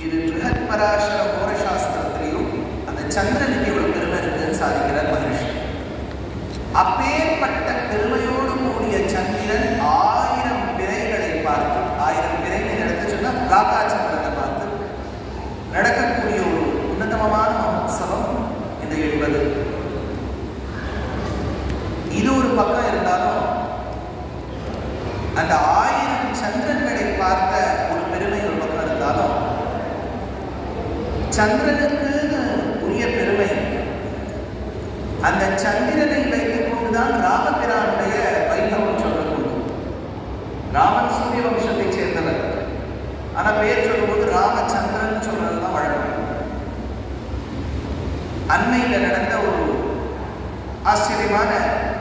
இது பிருஹத் பராசர கோர சாஸ்திரத்திலையும் அந்த சந்திரனுக்கு எவ்வளவு பெருமை இருக்குன்னு சாதிக்கிறார் மகரிஷி. அப்பேற்பட்ட பெருமையோடு கூடிய சந்திரன் 1000 பிறைகளை பார்த்து, 1000 பிறைகள் எடுத்து சொன்னா ராகா சந்திரனை பார்த்து நடக்கக்கூடிய ஒரு உன்னதமான மகோத்சவம் இந்த 80. இது ஒரு பக்கம் இருந்தாலும் அந்த 1000 சந்திரன்களை பார்த்த ஒரு பெருமை ஒரு பக்கம் இருந்தாலும் சந்திரனுக்கு உரிய பெருமை அந்த சந்திரனை வைத்துக் கொண்டுதான் ராமபிரானுடைய வைபவம் சொல்லக்கூடும். ராமன் சூரிய வம்சத்தை சேர்ந்தவர், ஆனா பேர் சொல்லும்போது ராமச்சந்திரன் சொல்றதுதான் வழக்கம். அண்மையில் நடந்த ஒரு ஆச்சரியமான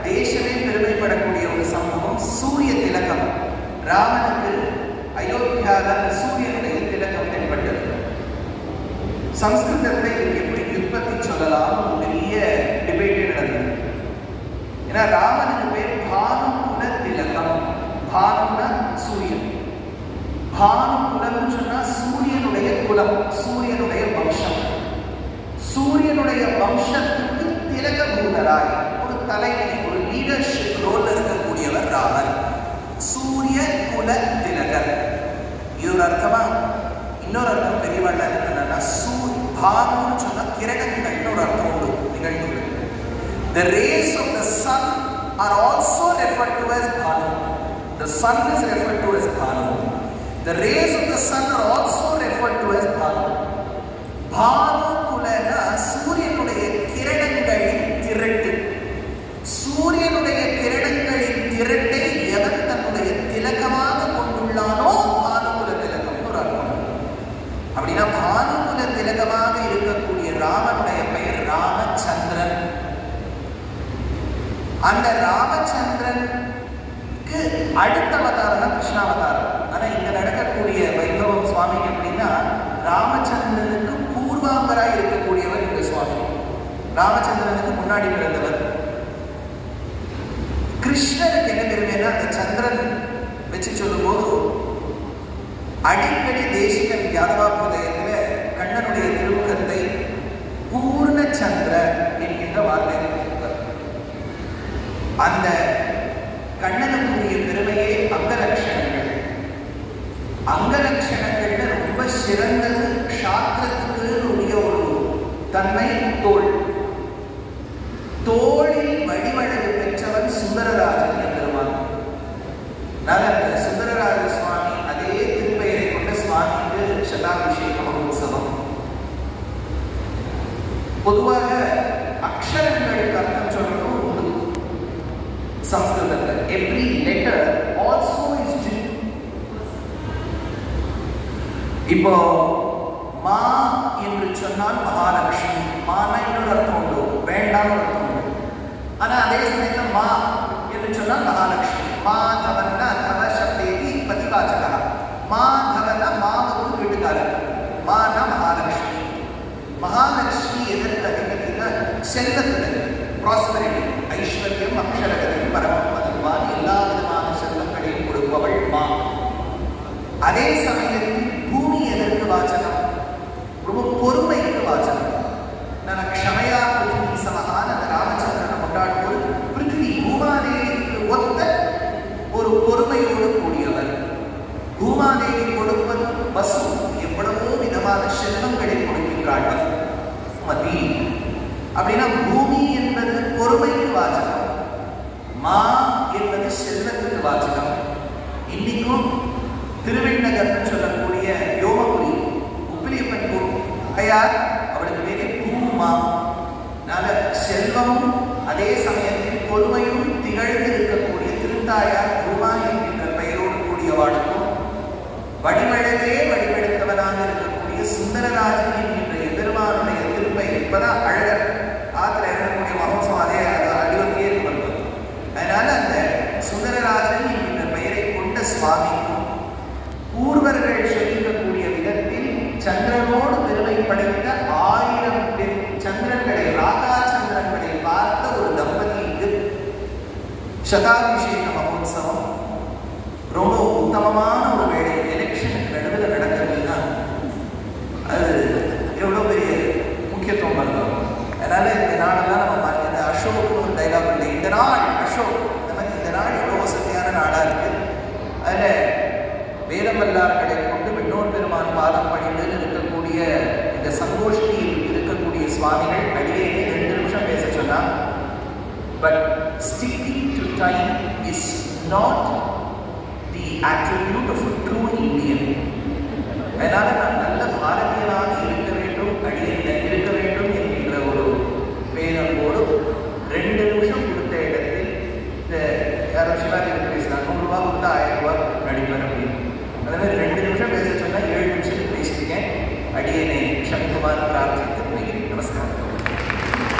தேசமே பெருமைப்படக்கூடிய ஒரு சம்பவம் சூரிய திலகம். ராமனுக்கு அயோத்தியால சூரியனுடைய திலகம் தென்பட்டது. சம்ஸ்கிருதத்தில் இதுக்கு எப்படி உற்பத்தி சொல்லலாம் ஒரு பெரிய டிபேட் நடந்தது. ஏன்னா ராமனுக்கு பேர் பானுகுல திலகம். பானுனா சூரியன், பானுகுலம்னு சொன்னா சூரியனுடைய குலம், சூரியனுடைய வம்சம். சூரியனுடைய வம்சத்துக்கு திலகபூதராய் ஒரு தலைமை, ஒரு லீடர்ஷிப் ரோல் இருக்கக்கூடியவர் ராமர். சூரிய குல திலகர். இது ஒரு அர்த்தமா? இன்னொரு அர்த்தம் பெரியவாள் என்னன்னா பானுன்னு சொன்னா கிரணங்கள்னு ஒரு அர்த்தம் உண்டு நிகழ்வு. The rays of the sun are also referred to as Bhanu. The sun is referred to as Bhanu. The rays of the sun are also referred to as Bhanu. Bhanu kulana சூரியனுடைய கிரணங்களின் திரட்டு. சூரியனுடைய கிரணங்களின் திரட்டை எவன் தன்னுடைய திலகமாக கொண்டுள்ளானோ பானுகுல திலகம் ஒரு அர்த்தம். அப்படின்னா பானுகுல திலகமாக இருக்கக்கூடிய ராமனுடைய பெயர் ராமச்சந்திரன். அந்த ராமச்சந்திரனுக்கு அடுத்த அவதாரம் தான் கிருஷ்ணாவதாரம். ஆனா இங்க நடக்கக்கூடிய வைபவம் சுவாமிக்கு எப்படின்னா ராமச்சந்திரனுக்கு பூர்வாங்கராய் இருக்கக்கூடியவர் இந்த சுவாமி. ராமச்சந்திரனுக்கு முன்னாடி பிறந்தவர். கிருஷ்ணருக்கு என்ன பெருமைன்னா அந்த சந்திரன் வச்சு சொல்லும் போது அடிக்கடி தேசிகன் யாதவாபுதயத்துல கண்ணனுடைய திருமுகத்தை பூர்ண சந்திர என்கின்ற வார்த்தை. அந்த கண்ணனுக்குரிய பெருமையே அங்கலட்சணங்கள். அங்கலட்சணங்கள்ல ரொம்ப சிறந்தது சாஸ்திரத்துக்கு உரிய ஒரு தன்மை தோல். தோளில் வடிவழகு பெற்றவன் சுந்தரராஜன் என்பதுமான். அந்த சுந்தரராஜ சுவாமி அதே திருப்பெயரை கொண்ட சுவாமிக்கு சதாபிஷேக மகோத்சவம். பொதுவாக அக்ஷரங்களுக்கு அர்த்தம் சொல்லணும் உண்டு சம்ஸ்கிருதத்தில். Every letter also is due. இப்போ மா என்று சொன்னால் மகாலட்சுமி, மானா இன்னொரு அர்த்தம் உண்டு, வேண்டாம் அர்த்தம் உண்டு. ஆனா அதே சமயத்தில் மா என்று சொன்னால் மகாலட்சுமி. மாதவன்னா தவ சப்தேதி பதிவாச்சகா. மாதவனா மாவுக்கு வீட்டுக்காரர், மானா மகாலட்சுமி. மகாலட்சுமி எதற்கு அதிகம்னா செல்வத்துக்கு, ப்ராஸ்பரிட்டி, ஐஸ்வர்யம், அக்ஷரகதி, பரமபதவான் எல்லா விதமான செல்வங்களையும் கொடுப்பவள் மா. அதே சமயத்தில் பூமி எதற்கு வாச்சகம்? ரொம்ப பொறுமைக்கு வாச்சகம். நான் க்ஷமையா பிருத்திவி சமகான் அந்த ராமச்சந்திரனை கொண்டாடும்போது பிருத்திவி பூமாதேவிக்கு ஒத்த ஒரு பொறுமையோடு கூடியவர். பூமாதேவி கொடுப்பது வசு, எவ்வளவோ விதமான செல்வங்களை கொடுக்கின்றார்கள். மதி அப்படின்னா பூமி என்பது பொறுமைக்கு வாச்சகம், மா என்பது செல்வத்துக்கு வாச்சகம். இன்னைக்கும் திருவெண்ணகர்னு சொல்லக்கூடிய யோகபுரி உப்பிலியப்பன் அகையார், அவளுக்கு பேரு பூமா. செல்வமும் அதே சமயத்தில் பொறுமையும் திகழ்ந்து இருக்கக்கூடிய திருத்தாயார் பூமா என்கின்ற பெயரோடு கூடியவாளுக்கும் வடிவழகே வடிவெடுத்தவனாக இருக்கக்கூடிய சுந்தரராஜன் என்கின்ற எதிர்மானுடைய திருப்பெயர். இப்பதான் அழகர் ஆத்திர இறங்கக்கூடிய மகோத்சவம் அதே அடிவத்தையே வருவது. அதனால அந்த சுந்தரராஜன் என்கின்ற பெயரை கொண்ட சுவாமிக்கும் பூர்வர்கள் சொல்லிக்கக்கூடிய விதத்தில் சந்திரனோடு பெருமை படைத்த 1000 சந்திரன்களை, ராகா சந்திரன்களை பார்த்த ஒரு தம்பதிக்கு சதாபிஷேக மகோத்சவம் ரொம்ப உத்தமமான ஒரு வேலை. எலெக்ஷனுக்கு நடுவில் நடக்கிறதுனா வேதம் வல்லார்களை கொண்டு விண்ணோர் பெருமான் பாதம் பணிந்து இருக்கக்கூடிய இந்த சங்கோஷ்டியில் இருக்கக்கூடிய சுவாமிகள் அடியேனே 2 நிமிஷம் பேச சொன்னார். But sticking to time is not the attribute of a true Indian. அதனால நான் நல்ல பாரதிய